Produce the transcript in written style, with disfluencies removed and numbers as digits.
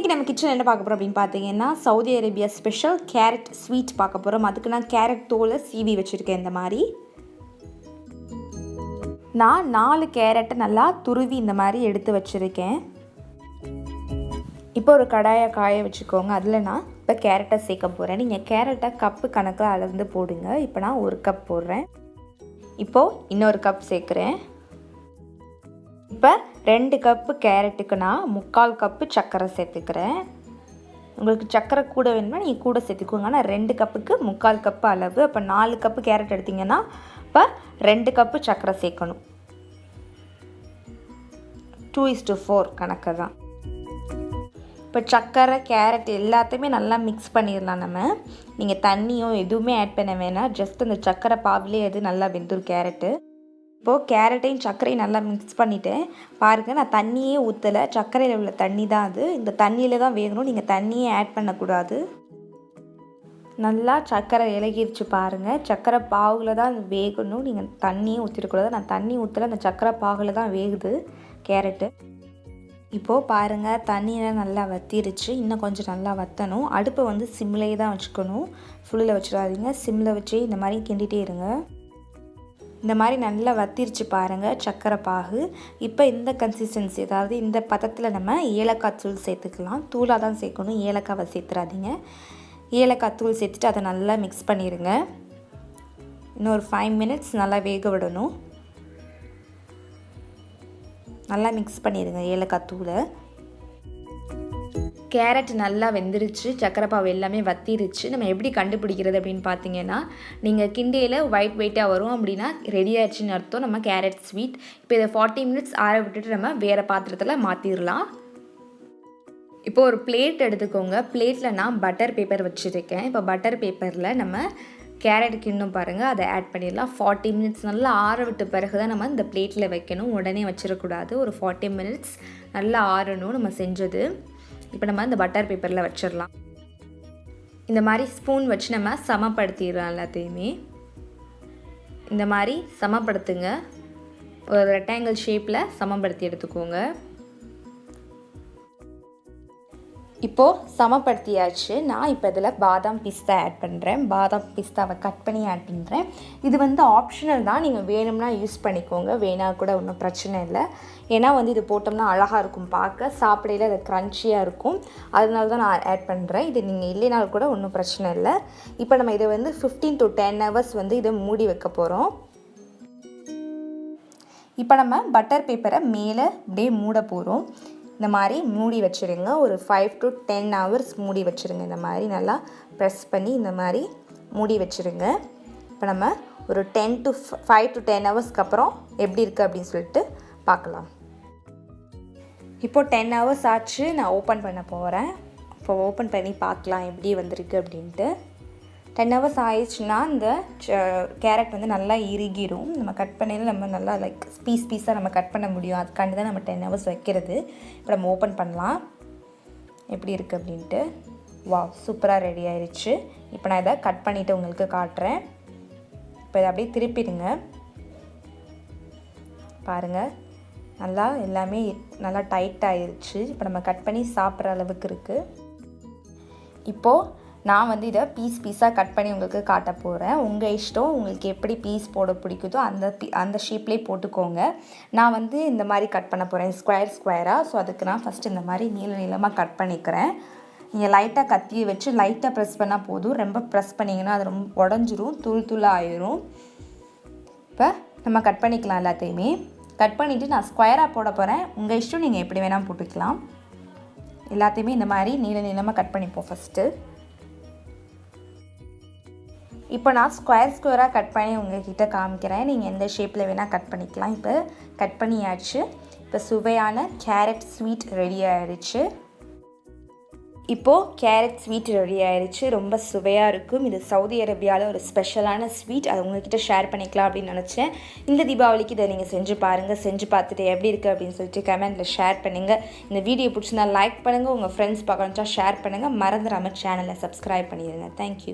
இன்றைக்கி நம்ம கிச்சன் என்ன பார்க்க போகிறோம் அப்படின்னு பார்த்தீங்கன்னா Saudi Arabia special carrot sweet பார்க்க போகிறோம். அதுக்கு நான் கேரட் தோலை சீவி வச்சுருக்கேன். இந்த மாதிரி நான் 4 கேரட்டை நல்லா துருவி இந்த மாதிரி எடுத்து வச்சுருக்கேன். இப்போ ஒரு கடாயை காய வச்சுக்கோங்க. அதில் நான் இப்போ கேரட்டை சேர்க்க போகிறேன். நீங்கள் கேரட்டை கப்பு கணக்கில் அளந்து போடுங்க. இப்போ நான் 1 கப் போடுறேன். இப்போது இன்னொரு கப் சேர்க்குறேன். இப்போ 2 கப்பு கேரட்டுக்கு நான் 3/4 கப்பு சர்க்கரை சேர்த்துக்கிறேன். உங்களுக்கு சர்க்கரை கூட வேணும்னா நீங்கள் கூட சேர்த்துக்கோங்க. ஆனால் 2 கப்புக்கு 3/4 கப்பு அளவு. அப்போ 4 கப்பு கேரட் எடுத்திங்கன்னா இப்போ 2 கப்பு சர்க்கரை சேர்க்கணும். 2:4 கணக்கு தான். இப்போ சர்க்கரை கேரட் எல்லாத்தையுமே நல்லா மிக்ஸ் பண்ணிடலாம். நீங்கள் தண்ணியோ எதுவுமே ஆட் பண்ண வேணாம். ஜஸ்ட் அந்த சர்க்கரை பாவிலே அது நல்லா வெந்துடும் கேரட்டு. இப்போது கேரட்டையும் சர்க்கரையும் நல்லா மிக்ஸ் பண்ணிவிட்டேன். பாருங்கள், நான் தண்ணியே ஊற்றலை. சர்க்கரையில் உள்ள தண்ணி தான் அது. இந்த தண்ணியில் தான் வேகணும். நீங்கள் தண்ணியே ஆட் பண்ணக்கூடாது. நல்லா சர்க்கரை இலகிருச்சு பாருங்கள். சர்க்கரை பாகில் தான் அது வேகணும். நீங்கள் தண்ணியே ஊற்றிடக்கூடாது. நான் தண்ணி ஊற்றலை. அந்த சர்க்கரை பாகில் தான் வேகுது கேரட்டு. இப்போது பாருங்கள், தண்ணியெல்லாம் நல்லா வற்றிருச்சு. இன்னும் கொஞ்சம் நல்லா வற்றணும். அடுப்பை வந்து சிம்லேயே தான் வச்சுக்கணும். ஃபுல்லில் வச்சிடாதீங்க. சிம்மில் வச்சு இந்த மாதிரி கிண்டிகிட்டே இருங்க. இந்த மாதிரி நல்லா வத்திருச்சு பாருங்கள் சர்க்கரை பாகு. இப்போ இந்த கன்சிஸ்டன்சி, அதாவது இந்த பதத்தில் நம்ம ஏலக்காய் தூள் சேர்த்துக்கலாம். தூளாக தான் சேர்க்கணும், ஏலக்காவை சேர்த்துறாதீங்க. ஏலக்காய் தூள் சேர்த்துட்டு அதை நல்லா மிக்ஸ் பண்ணிடுங்க. இன்னும் ஒரு 5 மினிட்ஸ் நல்லா வேக விடணும். நல்லா மிக்ஸ் பண்ணிடுங்க ஏலக்காய் தூளை. கேரட் நல்லா வெந்துருச்சு. சர்க்கரை பாவு எல்லாமே வத்திருச்சு. நம்ம எப்படி கண்டுபிடிக்கிறது அப்படின்னு பார்த்தீங்கன்னா, நீங்கள் கிண்டியில் வெயிட்டாக வரும் அப்படின்னா ரெடி ஆயிடுச்சுன்னு அர்த்தம். நம்ம கேரட் ஸ்வீட். இப்போ இதை 40 மினிட்ஸ் ஆற விட்டுட்டு நம்ம வேறு பாத்திரத்தில் மாற்றிடலாம். இப்போது ஒரு பிளேட் எடுத்துக்கோங்க. பிளேட்டில் நான் பட்டர் பேப்பர் வச்சுருக்கேன். இப்போ பட்டர் பேப்பரில் நம்ம கேரட் கிண்ணும் பாருங்கள், அதை ஆட் பண்ணிடலாம். 40 மினிட்ஸ் நல்லா ஆற விட்ட பிறகு தான் நம்ம இந்த பிளேட்டில் வைக்கணும். உடனே வச்சிடக்கூடாது. ஒரு 40 மினிட்ஸ் நல்லா ஆறணும் நம்ம செஞ்சது. இப்போ நம்ம இந்த பட்டர் பேப்பரில் வச்சிடலாம். இந்த மாதிரி ஸ்பூன் வச்சு நம்ம சமப்படுத்திடலாம். எல்லாத்தையுமே இந்த மாதிரி சமப்படுத்துங்க. ஒரு ரெக்டாங்கிள் ஷேப்பில் சமப்படுத்தி எடுத்துக்கோங்க. இப்போது சமப்படுத்தியாச்சு. நான் இப்போ இதில் பாதாம் பிஸ்தா ஆட் பண்ணுறேன். பாதாம் பிஸ்தாவை கட் பண்ணி ஆட் பண்ணுறேன். இது வந்து ஆப்ஷனல் தான். நீங்கள் வேணும்னா யூஸ் பண்ணிக்கோங்க, வேணா கூட ஒன்றும் பிரச்சனை இல்லை. ஏன்னா வந்து இது போட்டோம்னா அழகாக இருக்கும் பார்க்க. சாப்பிடையில் அது க்ரன்ச்சியாக இருக்கும். அதனால தான் நான் ஆட் பண்ணுறேன். இது நீங்கள் இல்லைனாலும் கூட ஒன்றும் பிரச்சனை இல்லை. இப்போ நம்ம இதை வந்து 15 to 10 hours வந்து இதை மூடி வைக்க போகிறோம். இப்போ நம்ம பட்டர் பேப்பரை மேலே அப்படியே மூட போகிறோம். இந்த மாதிரி மூடி வச்சுருங்க. ஒரு 5 to 10 hours மூடி வச்சுருங்க. இந்த மாதிரி நல்லா ப்ரெஸ் பண்ணி இந்த மாதிரி மூடி வச்சுருங்க. இப்போ நம்ம ஒரு 5 to 10 ஹவர்ஸ்க்கு அப்புறம் எப்படி இருக்குது அப்படின்னு சொல்லிட்டு பார்க்கலாம். இப்போது 10 hours ஆச்சு. நான் ஓப்பன் பண்ண போகிறேன். இப்போ ஓப்பன் பண்ணி பார்க்கலாம் எப்படி வந்திருக்கு அப்படின்ட்டு. 10 hours ஆயிடுச்சுன்னா இந்த கேரட் வந்து நல்லா இறுகிரும். நம்ம கட் பண்ணையில் நம்ம நல்லா லைக் பீஸாக நம்ம கட் பண்ண முடியும். அதுக்காண்டி தான் நம்ம 10 hours வைக்கிறது. இப்போ நம்ம ஓப்பன் பண்ணலாம் எப்படி இருக்குது அப்படின்ட்டு. வாவ், சூப்பராக ரெடி ஆயிடுச்சு. இப்போ நான் இதை கட் பண்ணிவிட்டு உங்களுக்கு காட்டுறேன். இப்போ இதை அப்படியே திருப்பிடுங்க. பாருங்கள், நல்லா எல்லாமே நல்லா டைட் ஆயிடுச்சு. இப்போ நம்ம கட் பண்ணி சாப்பிட்ற அளவுக்கு இருக்குது. இப்போது நான் வந்து இதை பீஸாக கட் பண்ணி உங்களுக்கு காட்ட போகிறேன். உங்கள் இஷ்டம், உங்களுக்கு எப்படி பீஸ் போட பிடிக்குதோ அந்த ஷேப்லேயே போட்டுக்கோங்க. நான் வந்து இந்த மாதிரி கட் பண்ண போகிறேன், ஸ்கொயராக. ஸோ அதுக்கு நான் ஃபஸ்ட்டு இந்த மாதிரி நீளமாக கட் பண்ணிக்கிறேன். நீங்கள் லைட்டாக கத்தியை வச்சு லைட்டாக ப்ரெஸ் பண்ணால் போதும். ரொம்ப ப்ரெஸ் பண்ணிங்கன்னா அது ரொம்ப உடஞ்சிரும், தூளாக ஆயிரும். இப்போ நம்ம கட் பண்ணிக்கலாம். எல்லாத்தையுமே கட் பண்ணிவிட்டு நான் ஸ்கொயராக போட போகிறேன். உங்கள் இஷ்டம், நீங்கள் எப்படி வேணால் போட்டுக்கலாம். எல்லாத்தையுமே இந்த மாதிரி நீளமாக கட் பண்ணிப்போம் ஃபஸ்ட்டு. இப்போ நான் ஸ்கொயராக கட் பண்ணி உங்கள்கிட்ட காமிக்கிறேன். நீங்கள் எந்த ஷேப்பில் வேணால் கட் பண்ணிக்கலாம். இப்போ கட் பண்ணியாச்சு. இப்போ சுவையான கேரட் ஸ்வீட் ரெடி ஆயிடுச்சு. இப்போது கேரட் ஸ்வீட் ரெடி ஆயிடுச்சு. ரொம்ப சுவையாக இருக்கும். இது சவுதி அரேபியாவில் ஒரு ஸ்பெஷலான ஸ்வீட். அதை உங்கள்கிட்ட ஷேர் பண்ணிக்கலாம் அப்படின்னு நினச்சேன். இந்த தீபாவளிக்கு இதை நீங்கள் செஞ்சு பாருங்கள். செஞ்சு பார்த்துட்டு எப்படி இருக்குது அப்படின்னு சொல்லிட்டு கமெண்ட்டில் ஷேர் பண்ணுங்கள். இந்த வீடியோ பிடிச்சிருந்தா லைக் பண்ணுங்கள். உங்கள் ஃப்ரெண்ட்ஸ் பார்க்கணுச்சா ஷேர் பண்ணுங்கள். மறந்துடாமல் சேனலை சப்ஸ்கிரைப் பண்ணிடுங்க. தேங்க்யூ.